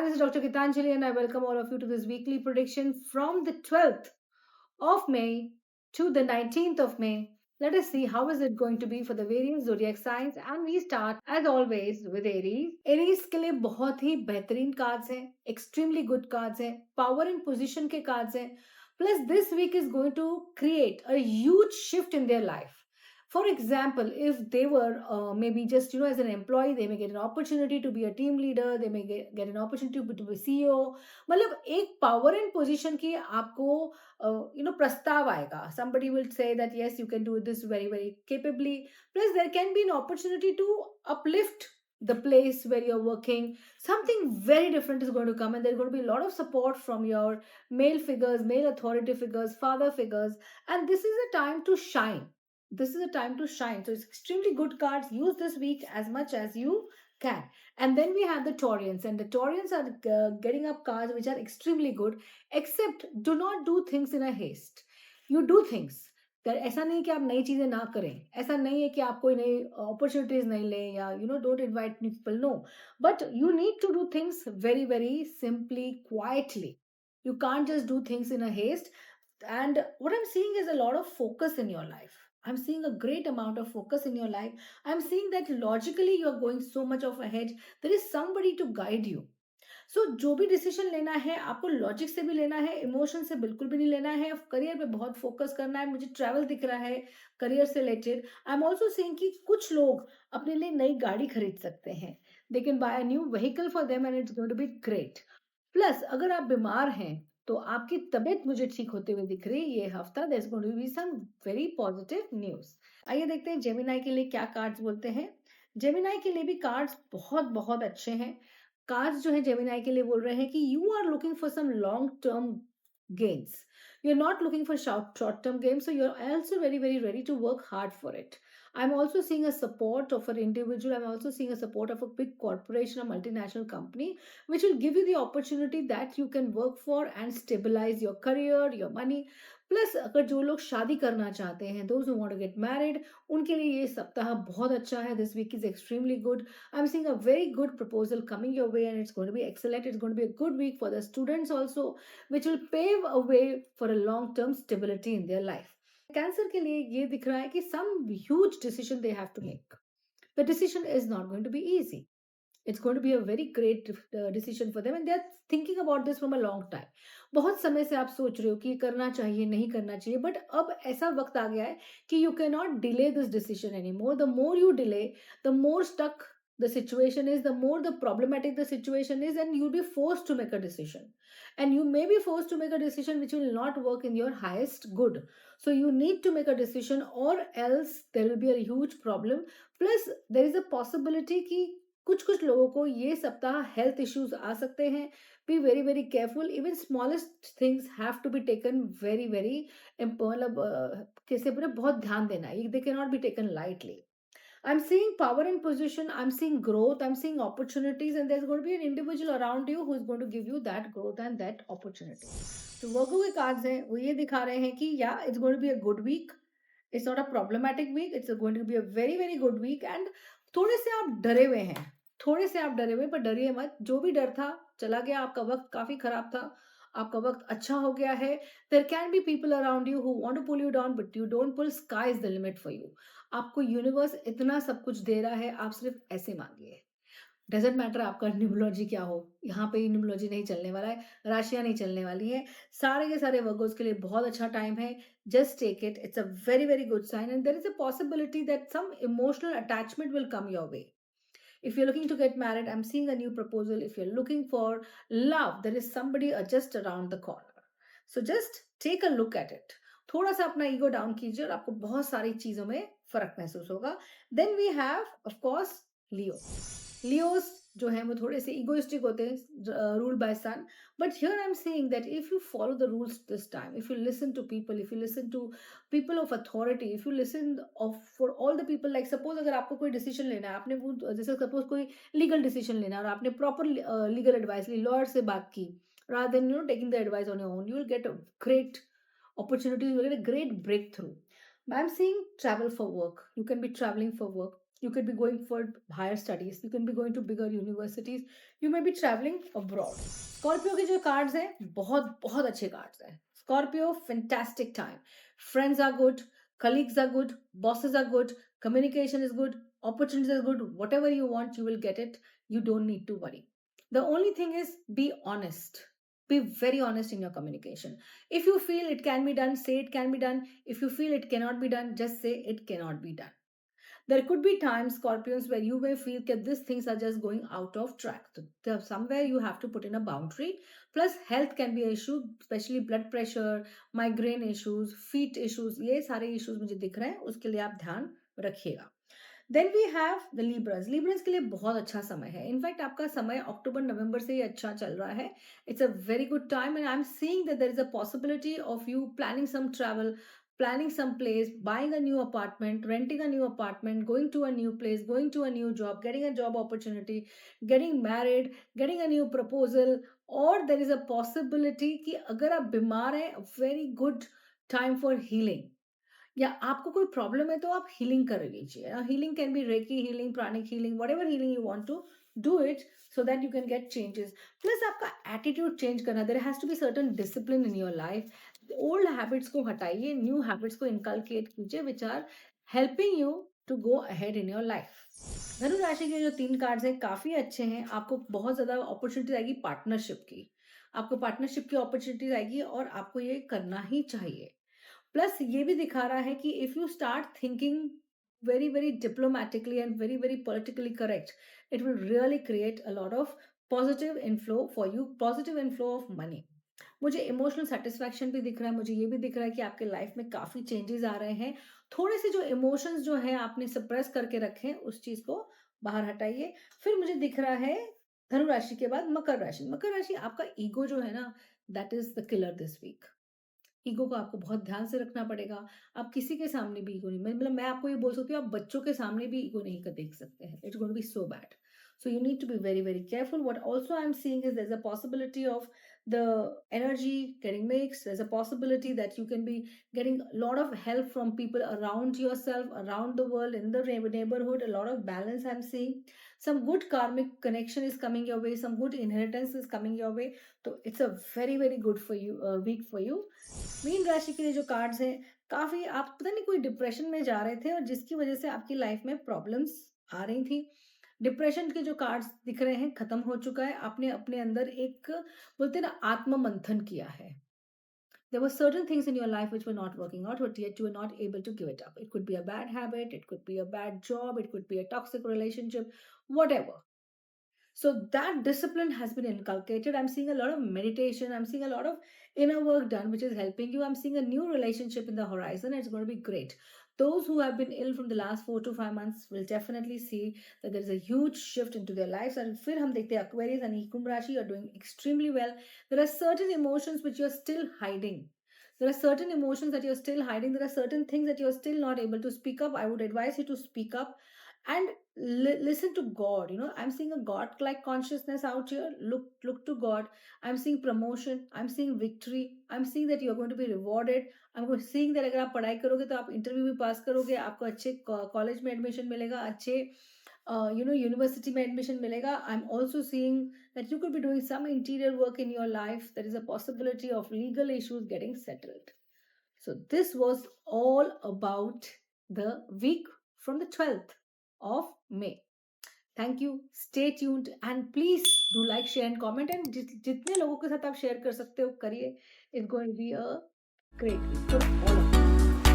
this is Dr. Gitanjali, and I welcome all of you to this weekly prediction from the 12th of May to the 19th of May. Let us see how is it going to be for the various zodiac signs, and we start as always with Aries. Aries के लिए बहुत ही बेहतरीन cards हैं, extremely good cards हैं, power and position के cards हैं. Plus, this week is going to create a huge shift in their life. For example, if they were maybe just as an employee, they may get an opportunity to be a team leader, they may get an opportunity to be CEO. मतलब एक power and position की आपको प्रस्ताव आएगा. Somebody will say that yes, you can do this very very capably. Plus there can be an opportunity to uplift the place where you're working. Something very different is going to come, and there's going to be a lot of support from your male figures, male authority figures, father figures, and this is a time to shine. This is a time to shine. So it's extremely good cards. Use this week as much as you can. And then we have the Taurians, and the Taurians are getting up cards which are extremely good, except do not do things in a haste. You do things. ऐसा नहीं कि आप नई चीजें ना करें, ऐसा नहीं है कि आप कोई नई अपॉर्चुनिटीज नहीं लें या don't invite new people. No, but you need to do things very very simply, quietly. You can't just do things in a haste. And what I'm seeing is a lot of focus in your life. I'm seeing a great amount of focus in your life. I'm seeing that logically you're going so much of ahead. There is somebody to guide you. सो जो भी decision लेना है आपको logic से भी लेना है, emotion से बिल्कुल भी नहीं लेना है. करियर पे बहुत फोकस करना है. मुझे ट्रैवल दिख रहा है करियर से related. I am also saying कि कुछ लोग अपने लिए नई गाड़ी खरीद सकते हैं. They can buy a new vehicle for them and it's going to be great. Plus अगर आप बीमार हैं तो आपकी तबीयत मुझे ठीक होते हुए दिख रही है ये हफ्ता. There is going to be some very positive news. आइए देखते हैं जेमिनाई के लिए क्या कार्ड्स बोलते हैं. जेमिनाई के लिए भी कार्ड्स बहुत बहुत अच्छे हैं. कार्ड्स जो है जेमिनाई के लिए बोल रहे हैं कि you are looking for some long term gains. You're not looking for short term gains, so you're also very very ready to work hard for it. I'm also seeing a support of an individual. I'm also seeing a support of a big corporation, a multinational company, which will give you the opportunity that you can work for and stabilize your career, your money. Plus अगर जो लोग शादी करना चाहते हैं, those who want to get married, उनके लिए ये सप्ताह बहुत अच्छा है. This week is extremely good. I'm seeing a very good proposal coming your way, and it's going to be excellent. It's going to be a good week for the students also, which will pave a way for a long term stability in their life. Cancer के लिए ये दिख रहा है कि some huge decision they have to make. The decision is not going to be easy. It's going to be a very great decision for them, and they're thinking about this from a long time. बहुत समय से आप सोच रहे हो कि ये करना चाहिए नहीं करना चाहिए, बट अब ऐसा वक्त आ गया है कि you cannot delay this decision anymore. The more you delay, the more stuck the situation is, the more the problematic the situation is, and you'll be forced to make a decision. And you may be forced to make a decision which will not work in your highest good. So you need to make a decision, or else there will be a huge problem. Plus, there is a possibility कि कुछ कुछ लोगों को ये सप्ताह health issues आ सकते हैं. Be very very careful. Even smallest things have to be taken very very मतलब कैसे बोले, बहुत ध्यान देना है. They can not be taken lightly. I'm seeing power and position, I'm seeing growth, I'm seeing opportunities, and there's going to be an individual around you who is going to give you that growth and that opportunity. तो वर्गो के cards हैं वो ये दिखा रहे हैं कि या it's going to be a good week. It's not a problematic week, it's going to be a very very good week. And थोड़े से आप डरे हुए हैं, थोड़े से आप डरे हुए, पर डरिए मत. जो भी डर था चला गया. आपका वक्त काफी खराब था, आपका वक्त अच्छा हो गया है. There can be people around you who want to pull you down, but you don't pull. Sky is the limit for you. आपको यूनिवर्स इतना सब कुछ दे रहा है, आप सिर्फ ऐसे मांगिए. डजेंट मैटर आपका न्यूमरोलॉजी क्या हो, यहाँ पे न्यूमरोलॉजी नहीं चलने वाला है, राशियां नहीं चलने वाली है. सारे के सारे वर्गोस के लिए बहुत अच्छा टाइम है. Just take it. It's a very very good sign, and there is a possibility that some emotional attachment will come your way. If you're looking to get married, I'm seeing a new proposal. If you're looking for love, there is somebody just around the corner. So just take a look at it. थोड़ा सा अपना ego down कीजिए और आपको बहुत सारी चीजों में फर्क महसूस होगा. Then we have of course Leo. Leos जो है वो थोड़े से इगोइस्टिक होते हैं, ruled by sun. But here I am saying that if you follow the rules this time, if you listen to people, if you listen to people of authority, if you listen of for all the people, like suppose अगर आपको कोई decision लेना है, आपने वो जैसे suppose कोई legal decision लेना है और आपने प्रॉपर लीगल एडवाइस ली, लॉयर से बात की, rather than taking the advice on your own, you will get a great opportunity, you will get a great breakthrough. I'm seeing travel for work. You can be traveling for work. You could be going for higher studies. You can be going to bigger universities. You may be traveling abroad. Scorpio के जो cards हैं बहुत बहुत अच्छे cards हैं. Scorpio fantastic time. Friends are good, colleagues are good, bosses are good, communication is good, opportunities are good. Whatever you want, you will get it. You don't need to worry. The only thing is be honest. Be very honest in your communication. If you feel it can be done, say it can be done. If you feel it cannot be done, just say it cannot be done. There could be times, Scorpions, where you may feel that these things are just going out of track. So somewhere you have to put in a boundary. Plus, health can be an issue, especially blood pressure, migraine issues, feet issues. ये सारे issues मुझे दिख रहे हैं. उसके लिए आप ध्यान रखिएगा. Then we have the Libras. Libras के लिए बहुत अच्छा समय है. इनफैक्ट आपका समय अक्टूबर नवंबर से ही अच्छा चल रहा है. It's a very good time and I am seeing that there is a possibility of you planning some travel, planning some place, buying a new apartment, renting a new apartment, going to a new place, going to a new job, getting a job opportunity, getting married, getting a new proposal. और there is a possibility कि अगर आप बीमार हैं, very good time for healing. या आपको कोई problem है तो आप हीलिंग कर लीजिए. Healing can be reiki healing, pranic healing, whatever healing you want to do it so that you can get changes. Plus आपका एटीट्यूड चेंज करना. There has to be certain discipline in your life. Old habits को हटाइए, new habits को inculcate कीजिए which are helping you to go ahead in your life. धनु राशि के जो 3 कार्ड्स हैं काफी अच्छे हैं. आपको बहुत ज्यादा अपॉर्चुनिटी आएगी पार्टनरशिप की. आपको पार्टनरशिप की अपॉर्चुनिटी आएगी और आपको ये करना ही चाहिए. प्लस ये भी दिखा रहा है कि if you start thinking very very diplomatically and very very politically correct, it will really create a lot of positive inflow for you, positive inflow of money. मुझे इमोशनल सेटिस्फैक्शन भी दिख रहा है. मुझे ये भी दिख रहा है कि आपके लाइफ में काफी चेंजेस आ रहे हैं. थोड़े से जो इमोशंस जो है आपने सप्रेस करके रखे हैं उस चीज को बाहर हटाइए. फिर मुझे दिख रहा है धनु राशि के बाद मकर राशि. मकर राशि आपका ईगो जो है ना, that is the killer this week. Ego को आपको बहुत ध्यान से रखना पड़ेगा. आप किसी के सामने भी ईगो नहीं, मतलब मैं आपको ये बोल सकती हूँ, आप बच्चों के सामने भी ईगो नहीं कर देख सकते हैं. It's going to be so bad. So you need to be very very careful. What also I'm seeing is there's a possibility of the energy getting mixed. There's a possibility that you can be getting a lot of help from people around yourself, around the world, in the neighborhood. A lot of balance I'm seeing. Some good karmic connection is coming your way. Some good inheritance is coming your way. So it's a very very good for you week for you. Mean राशि के लिए जो cards हैं, काफी आप पता नहीं कोई डिप्रेशन में जा रहे थे और जिसकी वजह से आपकी लाइफ में प्रॉब्लम्स आ रही थी. डिप्रेशन के जो कार्ड्स दिख रहे हैं खत्म हो चुका है. आपने अपने अंदर एक बोलते हैं ना आत्म मंथन किया है. There were certain things in your life which were not working out, but yet you were not able to give it up. It could be a bad habit, it could be a bad job, it could be a toxic relationship, whatever. So that discipline has been inculcated. I'm seeing a lot of meditation. I'm seeing a lot of inner work done, which is helping you. I'm seeing a new relationship in the horizon. It's going to be great. Those who have been ill from the last 4 to 5 months will definitely see that there is a huge shift into their lives. And फिर हम देखते हैं Aquarius and Kumbh Rashi are doing extremely well. There are certain emotions which you're still hiding. There are certain emotions that you're still hiding. There are certain things that you're still not able to speak up. I would advise you to speak up and listen to God. I'm seeing a God-like consciousness out here. Look to God. I'm seeing promotion. I'm seeing victory. I'm seeing that you're going to be rewarded. I'm seeing that अगर आप पढ़ाई करोगे तो आप interview भी पास करोगे, आपको अच्छे कॉलेज में एडमिशन मिलेगा, अच्छे यूनिवर्सिटी में एडमिशन मिलेगा. I am also seeing that you could be doing some interior work in your life. There is a possibility of legal issues getting settled. So this was all about the week from the 12th of May. Thank you. Stay tuned and please do like, share and comment. And जितने लोगों के साथ आप share कर सकते हो करिए. It's going to be a great week for all of you.